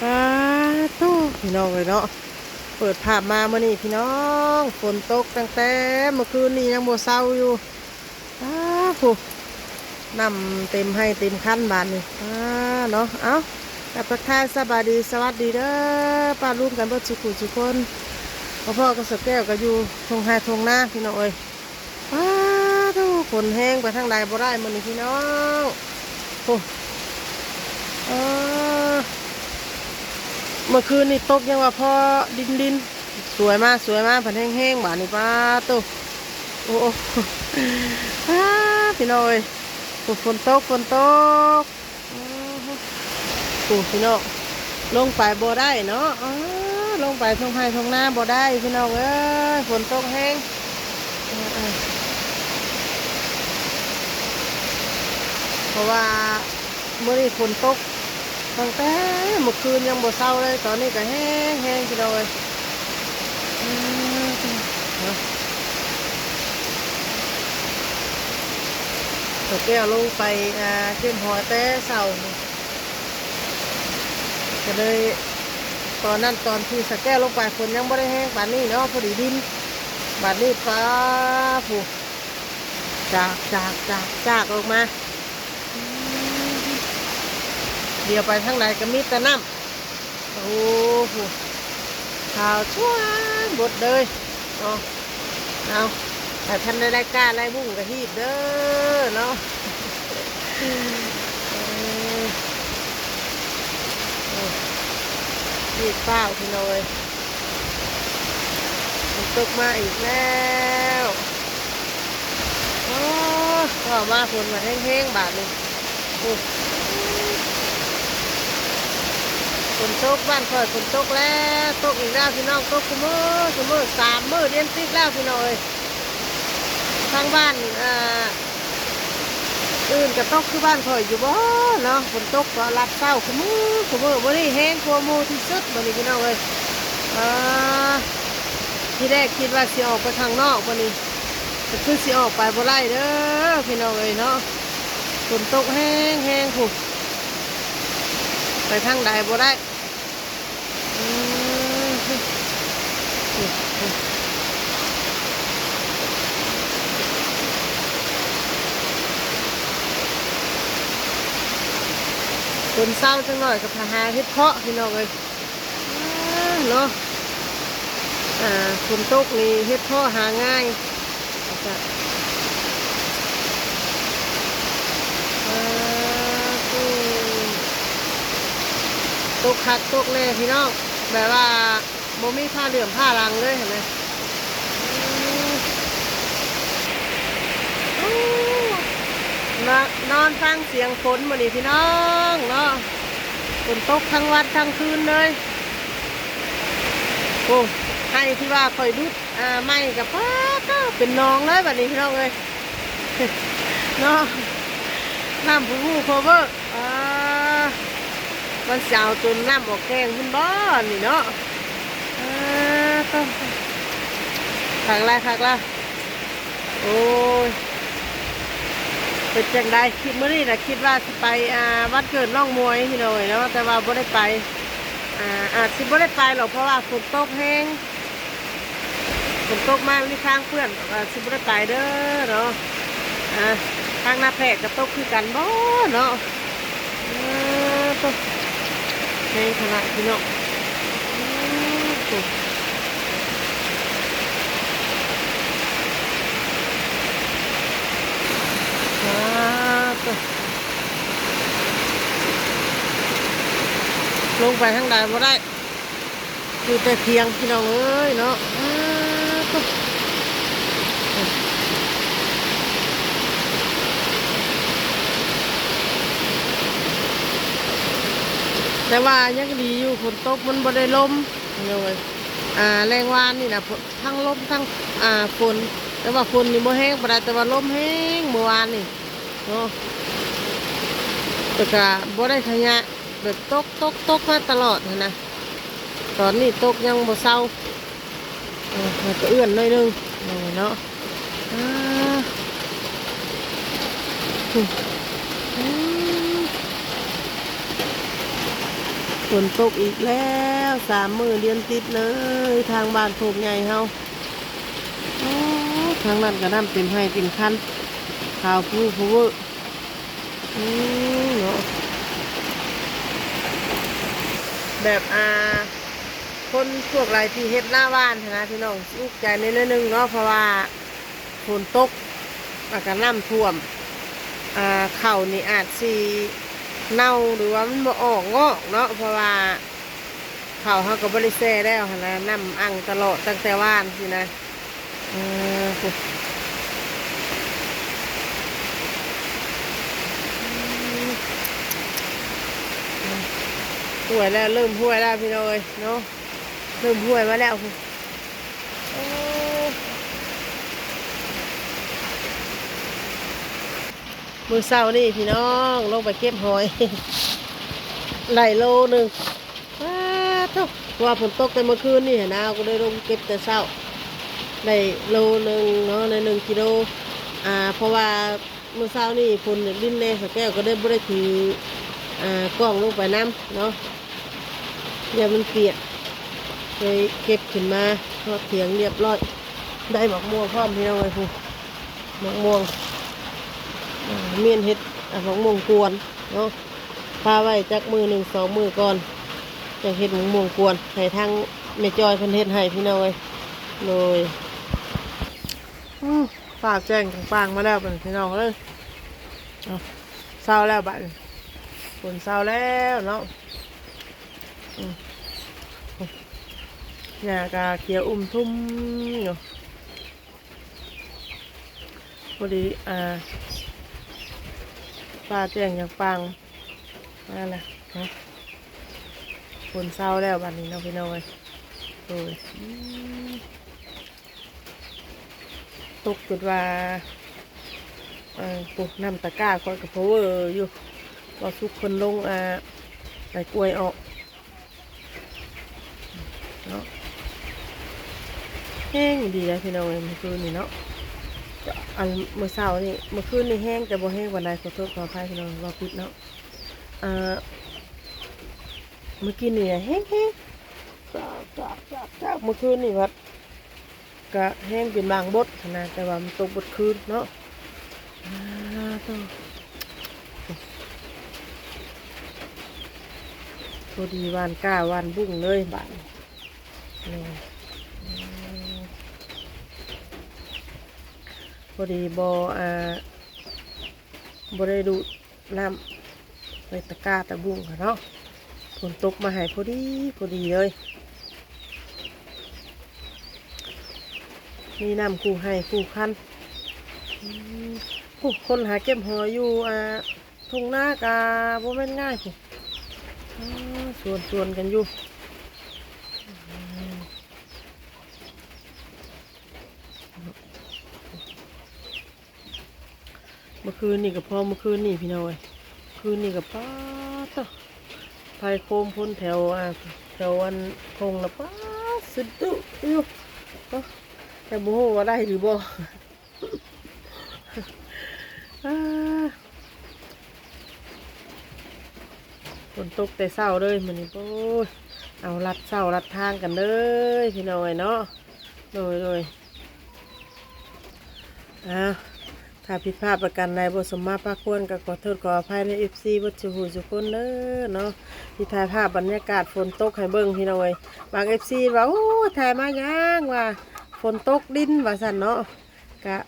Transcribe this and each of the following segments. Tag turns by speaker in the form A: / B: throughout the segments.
A: ป้าตู้พี่น้องเลยเนาะเปิดภาพมาเมื่อนี้พี่น้องฝนตกตั้งแต่เมื่อคืนนี้ยังบ่เศร้าอยู่ป้าผู้นำเต็มให้เต็มขั้นบานนี่ป้าเนาะเอ้ากับทักทายสบายดีสวัสดีเด้อป้าลุงกันเบิดสุขุสุคนพ่อก็สแก้วก็อยู่ทงไฮทงหน้าพี่น้องเอ้ยป้าตู้ฝนแห้งไปทางใดบ่ได้มื่อนี้พี่น้องโอ้เออ เมื่อคืนนี่ตกยังว่าพอดินสวยมากสวยมากผันแห้งๆบาดนี่ป้าตุ๊โอ้โอ้ป้าพี่น้อยฝนตกอื้อหือโอ้พี่น้องลงไปบ่ได้เนาะลงไปทงไห้ทงหน้าบ่ได้พี่น้องเอ้ยฝนตกแห้งเพราะว่าเมื่อนี้ฝนตกตั้งแต่เมื่อคืนยังบ่เศร้าเลยตอนนี้ก็แห้งพี่น้องเอ้ย ตัวแก้วลงไปเข้มหอยแต่เสาก็เลยตอนนั้นตอนที่สแก้วลงไปฝนยังไม่ได้แห้งบาดนี้เนาะพอดีดินบาดนี้ฟ้าผูจากลงมาเดี๋ยวไปทางไหนก็มีแต่น้ำโอ้โหข่าวช่วยบดเลยเอาแต่ท่านได้กล้าไล่บุ้งกระหีบเด้อเนาะหีบเปล่าพี่น้อยมันตกมาอีกแล้วโอ้ก็มาฝนมาแห้งๆบาดนึงฝนตกบ้านคอยฝนตกแล้วตกอีกแล้วพี่น้องตกคุมือ3 มื้อเดือนติดแล้วพี่น้อยทางบ้านอื่นก็ตกคือบ้านคอยอยู่บ่เนาะฝนตกก็รับเศร้าคุมือวันนี้แห้งกลัวมูที่สุดวันนี้พี่น้องเลยที่แรกคิดว่าสิออกไปข้างนอกวันนี้แต่คือสิออกไปบ่ได้เด้อพี่น้องเลยเนาะฝนตกแห้งผูกไปทางใดบ่ได้คนเศร้าจังหน่อยกับพาหาเฮ็ดเพาะพี่น้องเลยเนาะฝนตกนี่เฮ็ดเพาะหาง่ายตกคักตกแน่พี่น้องแบบว่าโมมีผ้าเหลื่อมผ้ารังเลยเห็นไหมนอนฟังเสียงฝนมาดิพี่น้องเนาะฝนตกทั้งวันทั้งคืนเลยโอ้ให้ที่ว่าคอยดุดไม่กับป้าก็เป็นน้องเลยแบบนี้พี่น้องเลยเนาะน้ำผู้โคเวอร์มันเสาจนน้ำออกแกงขึ้นบ้านนี่เนาะขักละโอ้ยเป็นจังได้คิดเมื่อนี้นะคิดว่าจะไปวันเกิดน้องมวยพี่หน่อยเนาะแต่ว่าไม่ได้ไปอาจจะไม่ได้ไปหรอกเพราะว่าฝนตกแห้งฝนตกมากนี่ข้างเพื่อนจะไม่ได้ไปเด้อเนาะข้างหน้าแพกก็ตกคือกันบ่เนาะตกแห้งขนาดพี่น้องลงไปทางใดบ่ได้คือแต่เพียงพี่น้องเอ้ยเนาะแต่ว่ายังดีอยู่ฝนตกมันบ่ได้ลมเลยแรงวานนี่นะทั้งลมทั้งฝนแต่ว่าฝนนี่บ่แห้งบ่ได้แต่ว่าลมแห้งเมื่อวานนี่เนาะแต่ก็บ่ได้ขยะแบบตกมาตลอดนะตอนนี้ตกยังบ่เศร้ามันก็เอื้อนหน่อยนึงเนาะ ฝนตกอีกแล้ว3 มื้อเดือนติดเลยทางบ้านโคกใหญ่เฮาโอ้ทางนั้นก็น้ำเต็มให้เต็มคันข่าวผู้เวอร์เนาะแบบคนพวกไรที่เฮ็ดหน้าบ้านนะพี่น้องลูกใจในนิดนึงเนาะเพราะว่าฝนตกอากาศน้ำท่วมเข่านี่อาจสิเน่าหรือว่ามันบ่ออกงอกเนาะเพราะว่าเข่าเขาก็บริเซ่แล้วนะน้ำอังตลอดตั้งแต่ว่านสินะห่วยแล้วเริ่มห่วยแล้วพี่น้อยเนาะเริ่มห่วยมาแล้วมือเศร้านี่พี่น้องลงไปเก็บหอยไหลโลนึงว้าทุกว่าฝนตกแต่เมื่อคืนนี่นะก็ได้ลงเก็บแต่เศร้าได้โลนึงเนาะใน1 กิโลเพราะว่ามือเศร้านี่ฝนดิ้นแน่สแก้วก็ได้บริถือกล้องลงไปน้ำเนาะอย่ามันเปียกเลยเก็บขึ้นมาทอดเถียงเรียบร้อยได้หมกม่วงพร้อมพี่น้องเลยพูหมกม่วงเมียนเห็ดหมกม่วงกวนเนาะพาไว้จักมือ1 2 มื้อก่อนจะเห็ดหมกม่วงกวนให้ทางแม่จอยเพิ่นเฮ็ดให้พี่น้องเลยเลยฝากแจ้งปางมาแล้วเป็นพี่น้องเลยเศร้าแล้วบ้านฝนเศร้าแล้วเนาะหญ้ากาเขียวทุ่มอยู่พอดีปลาแจ้งอย่างปังนั่นแหละฝนเศร้าแล้วบ้านนี้เนาะพี่น้อยโอ้ยตกจุดว่าปลูกน้ำตะกร้าคอยกับพาวเวอร์อยู่ก็ทุกคนลงใส่กล้วยออกเนาะแห้งดีเลยพี่น้องเมื่อคืนนี่เนาะเมื่อเช้านี่เมื่อคืนนี่แห้งแต่บ่แห้งวันใดขอโทษขออภัยพี่น้องรอปิดเนาะเมื่อกี้นี่แห้งจากเมื่อคืนนี่วัดก็แห้งเป็นบางบดนะแต่ว่ามันตกบดคืนเนาะพอดีวันก้าวันบุ้งเลยบ้านพอดีบ่ได้ดูน้ำในตะกร้าตะบุ้งค่ะเนาะฝนตกมาให้พอดีเลยมีน้ำคู่ให้คู่คันคนหาเก็บหอยอยู่ทุ่งนากาบ่แม่นง่ายสิส่วนกันอยู่เมื่อคืนนี่กับพ่อเมื่อคืนนี่พี่น้อยคืนนี่กับป้าต่อไฟโคมพ้นแถววันคงละป้าสุดดุอยู่แต่โมโหว่าได้หรือบ่ฝนตกแต่เศร้าเลยมันนี่โอ้ยเอาลัดเศร้าลัดทางกันเลยพี่น้อยเนาะเลยถ้าผิดพลาดประกันใดบ่สมมาพระควรก็ขอโทษขออภัยใน FC บ่จุหูทุกคนเด้อเนาะที่ถ่ายภาพบรรยากาศฝนตกให้เบิ่งพี่น้อยบาง FC ว่าโอ้ถ่ายมายังว่าฝนตกดินว่าซั่นเนาะกะ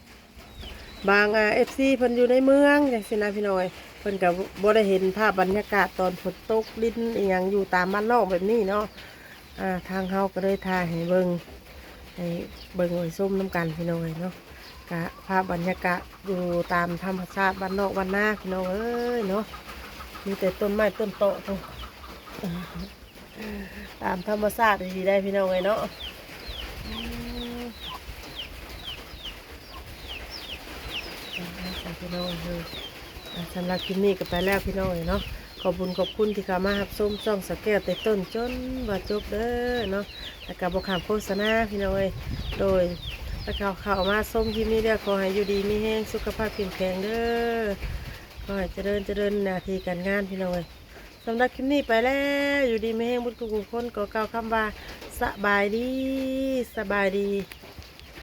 A: บางFC เพิ่นอยู่ในเมืองจังซี่นะพี่น้อยเพิ่นก็บ่ได้เห็นภาพบรรยากาศตอนฝนตกดินอีหยังอยู่ตามบ้านนอกแบบนี้เนาะทางเฮาก็เลยถ่ายให้เบิ่งไว้ส้มน้ำกันพี่น้อยเนาะกะภาพบรรยากาศอยู่ตามธรรมชาติบ้านนอกบ้านนาพี่น้องเอ้ยเนาะมีแต่ต้นไม้ต้นโตตรงตามธรรมชาติดีได้พี่น้องเอ้ยเนาะพี่น้องเลยสำหรับคลิปนี้ก็ไปแล้วพี่น้องเอ้ยเนาะขอบคุณที่เข้ามารับชมช่องสแก้วแต่ต้นจนว่าจบเด้อเนาะแล้วก็บ่ขามโฆษณาพี่น้องเอ้ยโดยถ้าเข้ามาส้มคลิปนี้เด้อขอให้อยู่ดีมีแห้งสุขภาพแข็งแรงเด้อขอให้เจริญหน้าที่การงานพี่น้อง สำหรับคลิปนี้ไปแล้วอยู่ดีไม่แห้งบุญกุศลคนก็กล่าวคำว่าสบายดีสบายดี